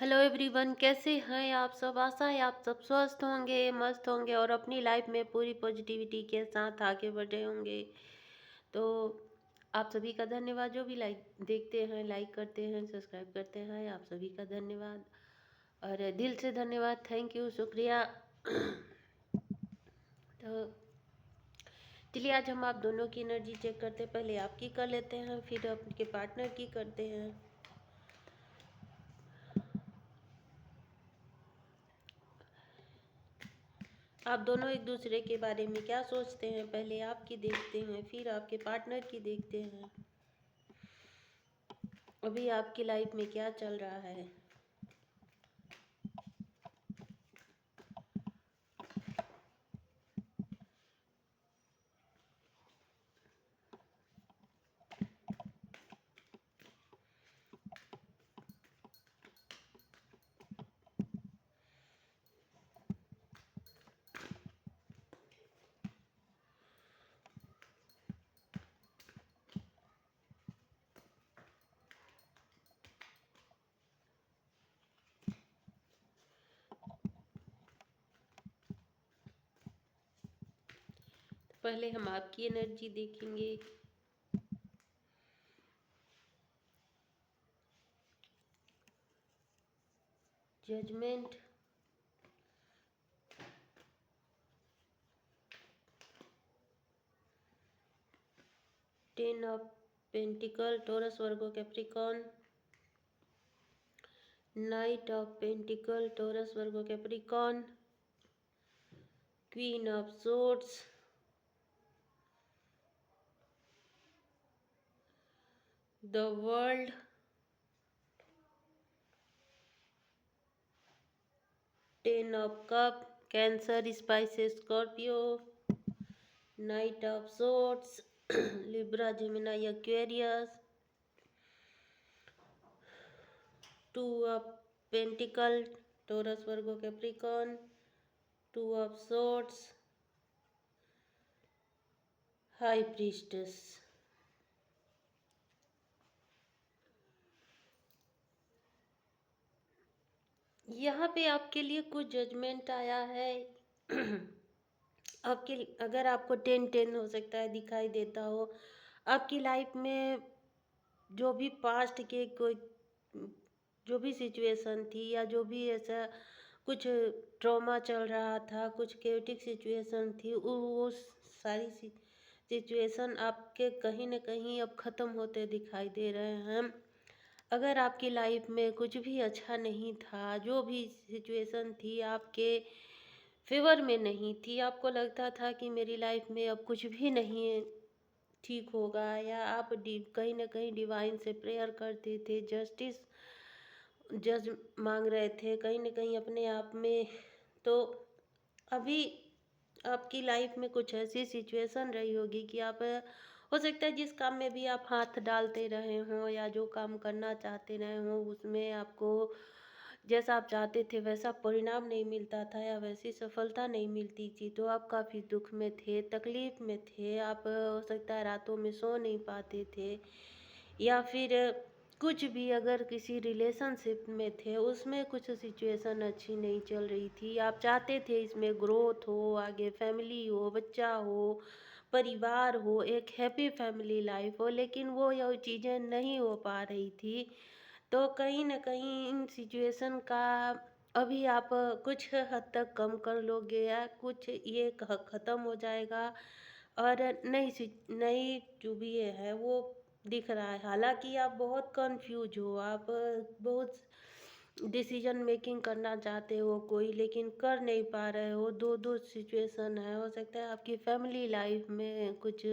Hello everyone, कैसे हैं आप सब। आशा है आप सब स्वस्थ होंगे, मस्त होंगे और अपनी लाइफ में पूरी पॉजिटिविटी के साथ आगे बढ़े होंगे। तो आप सभी का धन्यवाद, जो भी लाइक देखते हैं, लाइक करते हैं, सब्सक्राइब करते हैं, आप सभी का धन्यवाद और दिल से धन्यवाद। थैंक यू, शुक्रिया। तो चलिए आज हम आप दोनों की एनर्जी चेक करते हैं। पहले आपकी कर लेते हैं, फिर आपके पार्टनर की करते हैं। आप दोनों एक दूसरे के बारे में क्या सोचते हैं, पहले आपकी देखते हैं, फिर आपके पार्टनर की देखते हैं। अभी आपकी लाइफ में क्या चल रहा है। पहले हम आपकी एनर्जी देखेंगे। Judgement, 10 of pentacle, Taurus, Virgo, Capricorn, knight of pentacle, Taurus, Virgo, Capricorn, queen of swords, the world, 10 of cup, Cancer, Pisces, Scorpio, knight of swords, Libra, Gemini, Aquarius, 2 of pentacle, Taurus, Virgo, Capricorn, 2 of swords, high priestess. यहाँ पे आपके लिए कुछ judgement आया है। आपके, अगर आपको 10-10 हो सकता है दिखाई देता हो, आपकी लाइफ में जो भी पास्ट के कोई जो भी सिचुएशन थी या जो भी ऐसा कुछ ट्रॉमा चल रहा था, कुछ केयोटिक सिचुएशन थी, वो सारी सिचुएशन आपके कहीं ना कहीं अब ख़त्म होते दिखाई दे रहे हैं। अगर आपकी लाइफ में कुछ भी अच्छा नहीं था, जो भी सिचुएशन थी आपके फेवर में नहीं थी, आपको लगता था कि मेरी लाइफ में अब कुछ भी नहीं ठीक होगा, या आप कहीं ना कहीं डिवाइन से प्रेयर करते थे, जज मांग रहे थे कहीं ना कहीं अपने आप में, तो अभी आपकी लाइफ में कुछ ऐसी सिचुएशन रही होगी कि आप, हो सकता है जिस काम में भी आप हाथ डालते रहे हों या जो काम करना चाहते रहे हों, उसमें आपको जैसा आप चाहते थे वैसा परिणाम नहीं मिलता था या वैसी सफलता नहीं मिलती थी, तो आप काफ़ी दुख में थे, तकलीफ़ में थे। आप हो सकता है रातों में सो नहीं पाते थे, या फिर कुछ भी, अगर किसी रिलेशनशिप में थे उसमें कुछ सिचुएशन अच्छी नहीं चल रही थी, आप चाहते थे इसमें ग्रोथ हो, आगे फैमिली हो, बच्चा हो, परिवार हो, एक हैप्पी फैमिली लाइफ हो, लेकिन वो यह चीज़ें नहीं हो पा रही थी। तो कहीं न कहीं इन सिचुएशन का अभी आप कुछ हद तक कम कर लोगे, या कुछ ये ख़त्म हो जाएगा और नई जो भी ये है वो दिख रहा है। हालाँकि आप बहुत कन्फ्यूज़ हो, आप बहुत डिसीजन मेकिंग करना चाहते हो कोई, लेकिन कर नहीं पा रहे हो। 2-2 सिचुएशन है, हो सकता है आपकी फैमिली लाइफ में कुछ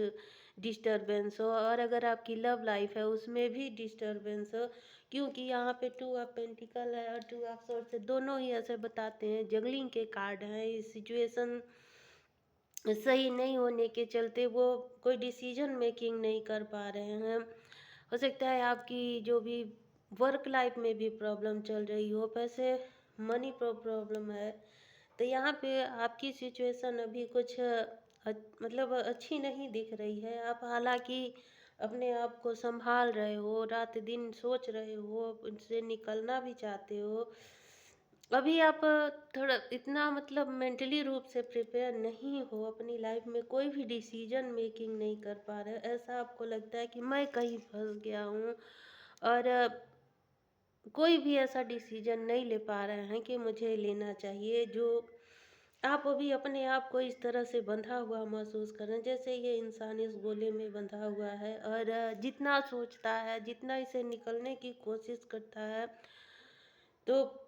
डिस्टरबेंस हो, और अगर आपकी लव लाइफ है उसमें भी डिस्टरबेंस हो, क्योंकि यहाँ पे 2 ऑफ पेंटिकल है और 2 ऑफ सोर्ड्स है, दोनों ही ऐसे बताते हैं, जगलिंग के कार्ड हैं। इस सिचुएशन सही नहीं होने के चलते वो कोई डिसीजन मेकिंग नहीं कर पा रहे हैं। हो सकता है आपकी जो भी वर्क लाइफ में भी प्रॉब्लम चल रही हो, पैसे मनी प्रॉब्लम है, तो यहाँ पे आपकी सिचुएशन अभी कुछ मतलब अच्छी नहीं दिख रही है। आप हालांकि अपने आप को संभाल रहे हो, रात दिन सोच रहे हो, उनसे निकलना भी चाहते हो। अभी आप थोड़ा इतना मतलब मेंटली रूप से प्रिपेयर नहीं हो, अपनी लाइफ में कोई भी डिसीजन मेकिंग नहीं कर पा रहे, ऐसा आपको लगता है कि मैं कहीं फंस गया हूँ, और कोई भी ऐसा डिसीजन नहीं ले पा रहे हैं कि मुझे लेना चाहिए, जो आप अभी अपने आप को इस तरह से बंधा हुआ महसूस कर रहे हैं, जैसे ये इंसान इस गोले में बंधा हुआ है, और जितना सोचता है, जितना इसे निकलने की कोशिश करता है, तो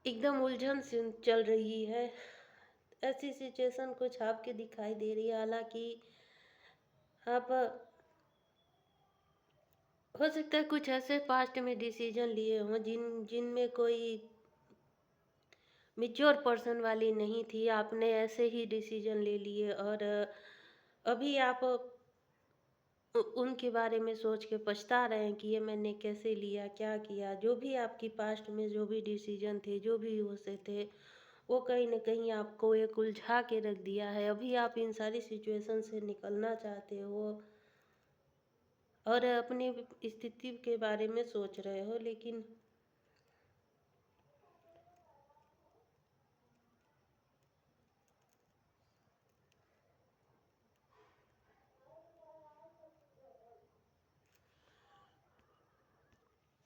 एकदम उलझन सी चल रही है। ऐसी सिचुएशन कुछ आपके दिखाई दे रही है, हालांकि आप हो सकता है कुछ ऐसे पास्ट में डिसीजन लिए हों जिनमें कोई मैच्योर पर्सन वाली नहीं थी, आपने ऐसे ही डिसीजन ले लिए, और अभी आप उनके बारे में सोच के पछता रहे हैं कि ये मैंने कैसे लिया, क्या किया। जो भी आपकी पास्ट में जो भी डिसीजन थे, जो भी वो से थे, वो कहीं न कहीं आपको एक उलझा के रख दिया है। अभी आप इन सारी सिचुएशन से निकलना चाहते हो, और अपनी स्थिति के बारे में सोच रहे हो, लेकिन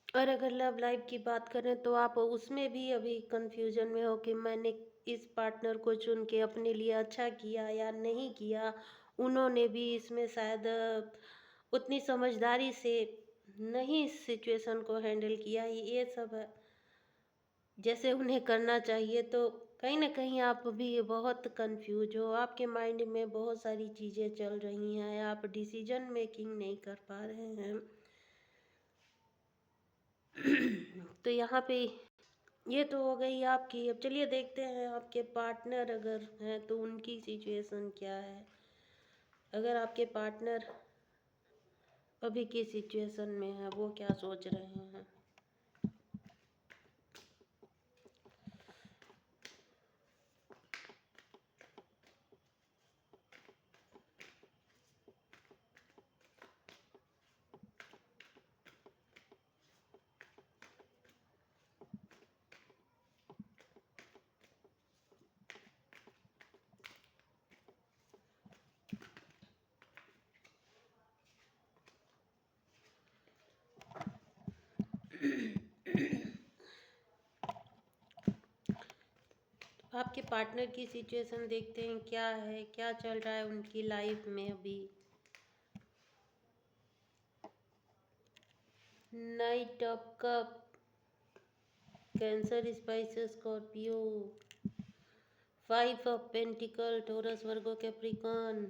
और अगर लव लाइफ की बात करें तो आप उसमें भी अभी कंफ्यूजन में हो कि मैंने इस पार्टनर को चुन के अपने लिए अच्छा किया या नहीं किया। उन्होंने भी इसमें शायद उतनी समझदारी से नहीं इस सिचुएशन को हैंडल किया, ये सब है जैसे उन्हें करना चाहिए। तो कहीं ना कहीं आप भी बहुत कंफ्यूज हो, आपके माइंड में बहुत सारी चीज़ें चल रही हैं, आप डिसीजन मेकिंग नहीं कर पा रहे हैं। तो यहाँ पे ये तो हो गई आपकी। अब चलिए देखते हैं आपके पार्टनर अगर हैं तो उनकी सिचुएशन क्या है। अगर आपके पार्टनर अभी की सिचुएशन में है, वो क्या सोच रहे हैं। आपके पार्टनर की सिचुएशन देखते हैं क्या है, क्या चल रहा है उनकी लाइफ में अभी। Knight of cup, Cancer, Pisces, Scorpio, 5 of pentacle, Taurus, Virgo, Capricorn,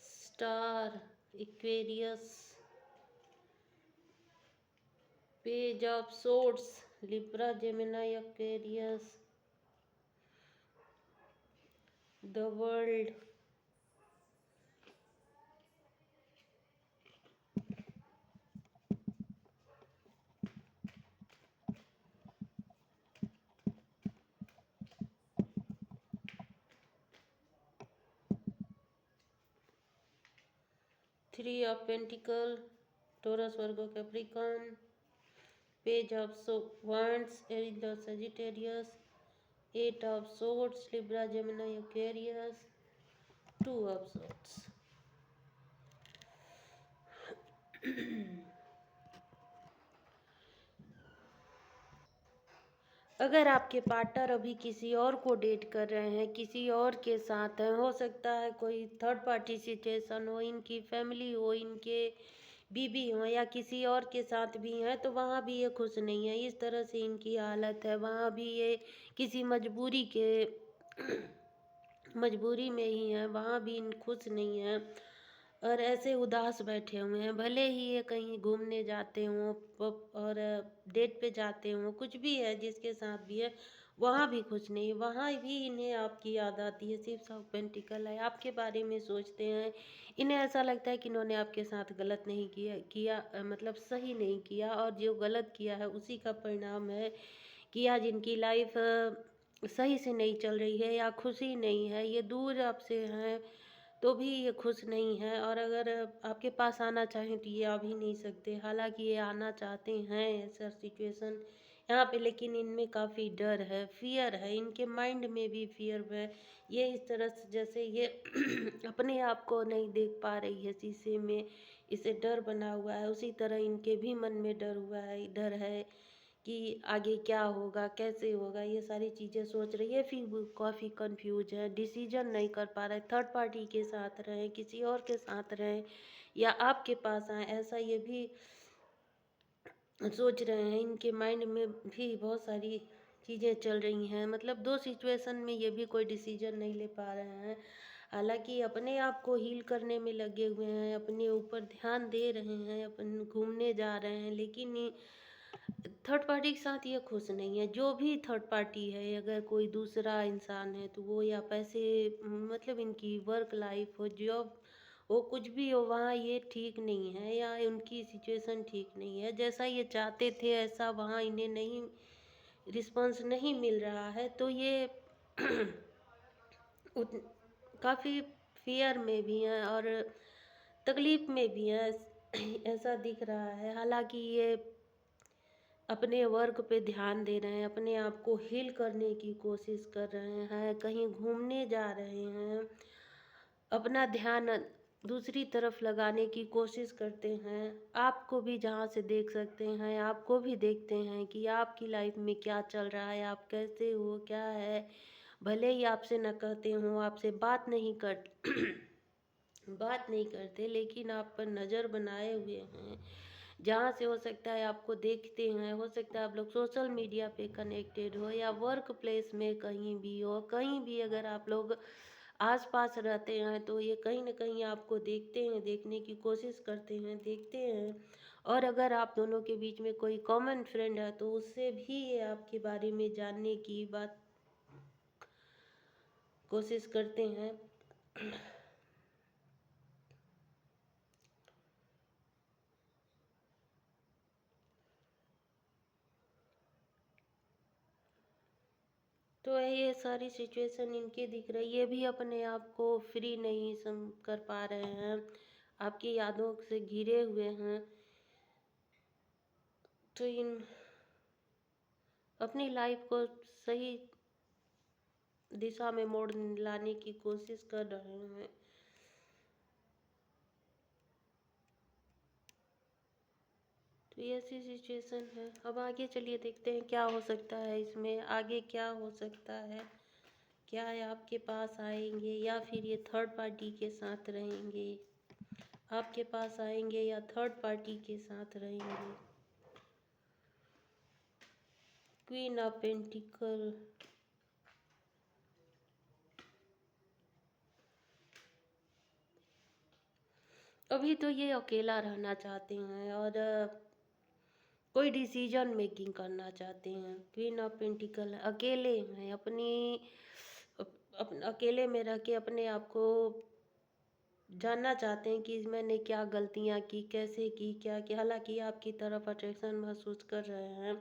star, Aquarius, page of swords, Libra, Gemini, Aquarius, the world, 3 of pentacle, Taurus, Virgo, Capricorn, page of wands, एरिडो, Sagittarius, 8 of swords, Libra, Gemini, Aquarius, 2 of swords। अगर आपके partner अभी किसी और को date कर रहे हैं, किसी और के साथ हैं, हो सकता है कोई थर्ड पार्टी सिचुएशन हो, इनकी फैमिली हो, इनके बीबी हो, या किसी और के साथ भी हैं, तो वहाँ भी ये खुश नहीं है। इस तरह से इनकी हालत है, वहाँ भी ये किसी मजबूरी में ही हैं, वहाँ भी इन खुश नहीं हैं, और ऐसे उदास बैठे हुए हैं। भले ही ये कहीं घूमने जाते हों, और डेट पे जाते हों, कुछ भी है जिसके साथ भी है, वहाँ भी खुश नहीं, वहाँ भी इन्हें आपकी याद आती है। सिर्फ ऑफ पेंटिकल है, आपके बारे में सोचते हैं। इन्हें ऐसा लगता है कि इन्होंने आपके साथ गलत नहीं किया मतलब सही नहीं किया, और जो गलत किया है उसी का परिणाम है कि आज इनकी लाइफ सही से नहीं चल रही है या खुशी नहीं है, ये दूर आपसे हैं तो भी ये खुश नहीं है, और अगर आपके पास आना चाहें तो ये आ भी नहीं सकते। हालांकि ये आना चाहते हैं, ऐसा सिचुएशन यहाँ पे, लेकिन इनमें काफ़ी डर है, फियर है, इनके माइंड में भी फियर है। ये इस तरह से जैसे ये अपने आप को नहीं देख पा रही है शीशे में, इसे डर बना हुआ है, उसी तरह इनके भी मन में डर हुआ है, डर है कि आगे क्या होगा, कैसे होगा, ये सारी चीज़ें सोच रही है। फिर वो काफ़ी कंफ्यूज है, डिसीजन नहीं कर पा रहे, थर्ड पार्टी के साथ रहें, किसी और के साथ रहें, या आपके पास आए, ऐसा ये भी सोच रहे हैं। इनके माइंड में भी बहुत सारी चीज़ें चल रही हैं, मतलब दो सिचुएशन में ये भी कोई डिसीजन नहीं ले पा रहे हैं। हालांकि अपने आप को हील करने में लगे हुए हैं, अपने ऊपर ध्यान दे रहे हैं, अपन घूमने जा रहे हैं, लेकिन थर्ड पार्टी के साथ ये खुश नहीं है। जो भी थर्ड पार्टी है, अगर कोई दूसरा इंसान है तो वो, या पैसे, मतलब इनकी वर्क लाइफ हो, जॉब हो, कुछ भी हो, वहाँ ये ठीक नहीं है, या उनकी सिचुएशन ठीक नहीं है। जैसा ये चाहते थे ऐसा वहाँ इन्हें नहीं, रिस्पॉन्स नहीं मिल रहा है, तो ये काफ़ी फियर में भी हैं और तकलीफ में भी हैं, ऐसा दिख रहा है। हालांकि ये अपने वर्क पे ध्यान दे रहे हैं, अपने आप को हील करने की कोशिश कर रहे हैं, कहीं घूमने जा रहे हैं, अपना ध्यान दूसरी तरफ लगाने की कोशिश करते हैं। आपको भी जहाँ से देख सकते हैं, आपको भी देखते हैं कि आपकी लाइफ में क्या चल रहा है, आप कैसे हो, क्या है। भले ही आपसे न कहते हों, आपसे बात नहीं कर बात नहीं करते, लेकिन आप पर नज़र बनाए हुए हैं। जहाँ से हो सकता है आपको देखते हैं, हो सकता है आप लोग सोशल मीडिया पे कनेक्टेड हो, या वर्क प्लेस में कहीं भी हो, कहीं भी अगर आप लोग आसपास रहते हैं तो ये कहीं ना कहीं आपको देखते हैं, देखने की कोशिश करते हैं, देखते हैं। और अगर आप दोनों के बीच में कोई कॉमन फ्रेंड है तो उससे भी ये आपके बारे में जानने की बात कोशिश करते हैं। तो ये सारी सिचुएशन इनकी दिख रही है, ये भी अपने आप को फ्री नहीं सम कर पा रहे हैं, आपकी यादों से घिरे हुए हैं। तो इन अपनी लाइफ को सही दिशा में मोड़ लाने की कोशिश कर रहे हैं। तो ये ऐसी सिचुएशन है। अब आगे चलिए देखते हैं क्या हो सकता है, इसमें आगे क्या हो सकता है। क्या है, आपके पास आएंगे या फिर ये थर्ड पार्टी के साथ रहेंगे, आपके पास आएंगे या थर्ड पार्टी के साथ रहेंगे। क्वीन ऑफ पेंटिकल, अभी तो ये अकेला रहना चाहते हैं और कोई डिसीजन मेकिंग करना चाहते हैं। क्वीन ऑफ पेंटिकल अकेले हैं, अकेले में रह के अपने आप को जानना चाहते हैं कि मैंने क्या गलतियां की, कैसे की, क्या किया। हालांकि आपकी तरफ अट्रैक्शन महसूस कर रहे हैं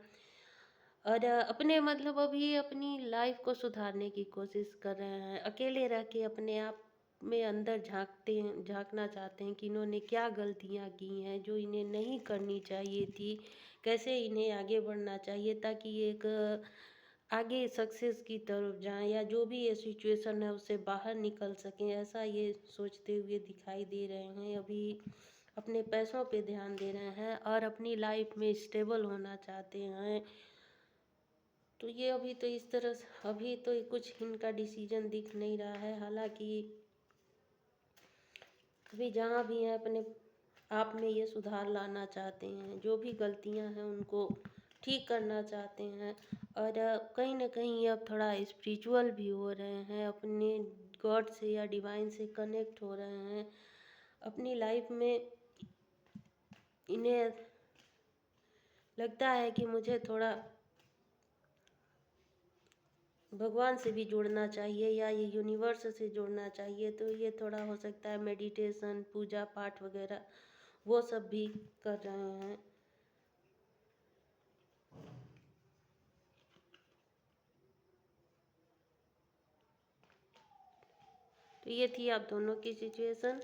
और अपने, मतलब अभी अपनी लाइफ को सुधारने की कोशिश कर रहे हैं। अकेले रह के अपने आप में अंदर झांकना चाहते हैं कि इन्होंने क्या गलतियां की हैं जो इन्हें नहीं करनी चाहिए थी, कैसे इन्हें आगे बढ़ना चाहिए ताकि ये एक आगे सक्सेस की तरफ जाएं, या जो भी ये सिचुएशन है उससे बाहर निकल सकें, ऐसा ये सोचते हुए दिखाई दे रहे हैं। अभी अपने पैसों पे ध्यान दे रहे हैं और अपनी लाइफ में स्टेबल होना चाहते हैं। तो ये अभी तो इस तरह से, अभी तो कुछ इनका डिसीजन दिख नहीं रहा है। हालांकि अभी जहाँ भी हैं अपने आप में ये सुधार लाना चाहते हैं, जो भी गलतियां हैं उनको ठीक करना चाहते हैं, और कहीं ना कहीं अब थोड़ा स्पिरिचुअल भी हो रहे हैं, अपने गॉड से या डिवाइन से कनेक्ट हो रहे हैं। अपनी लाइफ में इन्हें लगता है कि मुझे थोड़ा भगवान से भी जुड़ना चाहिए या ये यूनिवर्स से जुड़ना चाहिए, तो ये थोड़ा हो सकता है मेडिटेशन, पूजा पाठ वगैरह वो सब भी कर रहे हैं। तो ये थी आप दोनों की सिचुएशन।